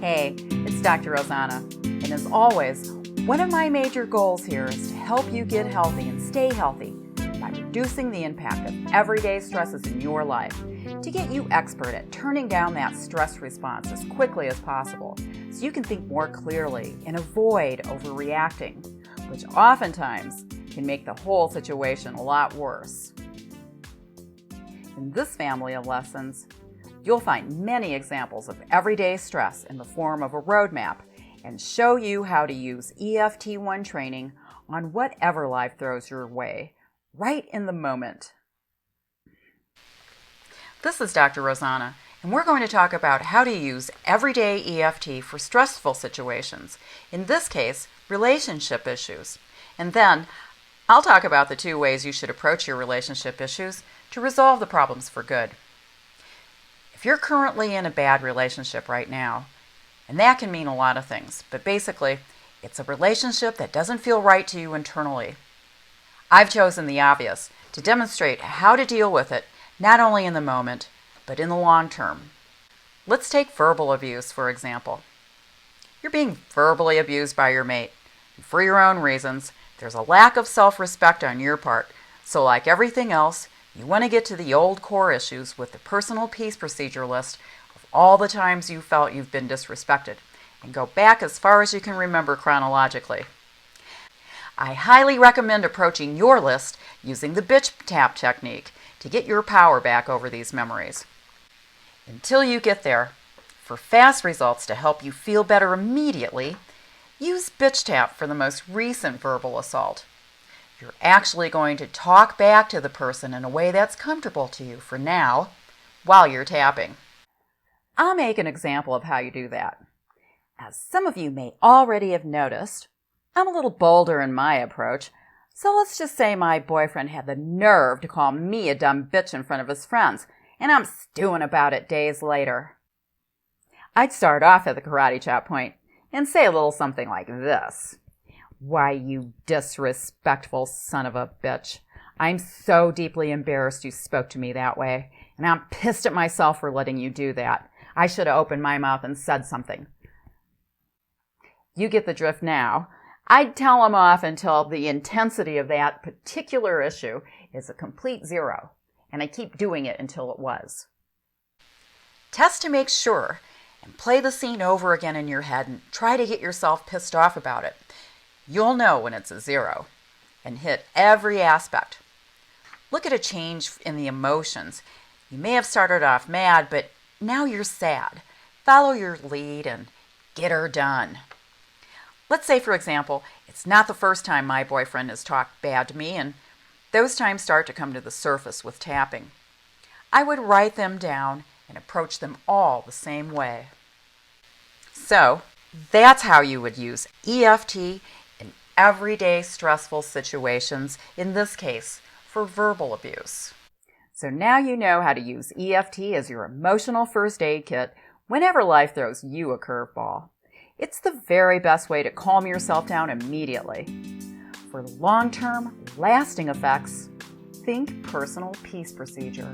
Hey, it's Dr. Rosanna, and as always, one of my major goals here is to help you get healthy and stay healthy by reducing the impact of everyday stresses in your life, to get you expert at turning down that stress response as quickly as possible so you can think more clearly and avoid overreacting, which oftentimes can make the whole situation a lot worse. In this family of lessons, you'll find many examples of everyday stress in the form of a roadmap and show you how to use EFT1 training on whatever life throws your way, right in the moment. This is Dr. Rosanna, and we're going to talk about how to use everyday EFT for stressful situations, in this case, relationship issues. And then I'll talk about the 2 ways you should approach your relationship issues to resolve the problems for good. If you're currently in a bad relationship right now, and that can mean a lot of things, but basically, it's a relationship that doesn't feel right to you internally. I've chosen the obvious to demonstrate how to deal with it, not only in the moment, but in the long term. Let's take verbal abuse, for example. You're being verbally abused by your mate, and for your own reasons. There's a lack of self-respect on your part, so like everything else, you want to get to the old core issues with the personal peace procedure list of all the times you felt you've been disrespected, and go back as far as you can remember chronologically. I highly recommend approaching your list using the bitch tap technique to get your power back over these memories. Until you get there, for fast results to help you feel better immediately, use bitch tap for the most recent verbal assault. You're actually going to talk back to the person in a way that's comfortable to you for now, while you're tapping. I'll make an example of how you do that. As some of you may already have noticed, I'm a little bolder in my approach, so let's just say my boyfriend had the nerve to call me a dumb bitch in front of his friends, and I'm stewing about it days later. I'd start off at the karate chop point and say a little something like this. Why, you disrespectful son of a bitch. I'm so deeply embarrassed you spoke to me that way, and I'm pissed at myself for letting you do that. I should have opened my mouth and said something. You get the drift now. I'd tell him off until the intensity of that particular issue is a complete 0, and I keep doing it until it was. Test to make sure, and play the scene over again in your head and try to get yourself pissed off about it. You'll know when it's a 0, and hit every aspect. Look at a change in the emotions. You may have started off mad, but now you're sad. Follow your lead and get her done. Let's say, for example, it's not the first time my boyfriend has talked bad to me, and those times start to come to the surface with tapping. I would write them down and approach them all the same way. So, that's how you would use EFT in everyday stressful situations, in this case, for verbal abuse. So now you know how to use EFT as your emotional first aid kit whenever life throws you a curveball. It's the very best way to calm yourself down immediately. For long-term, lasting effects, think personal peace procedure.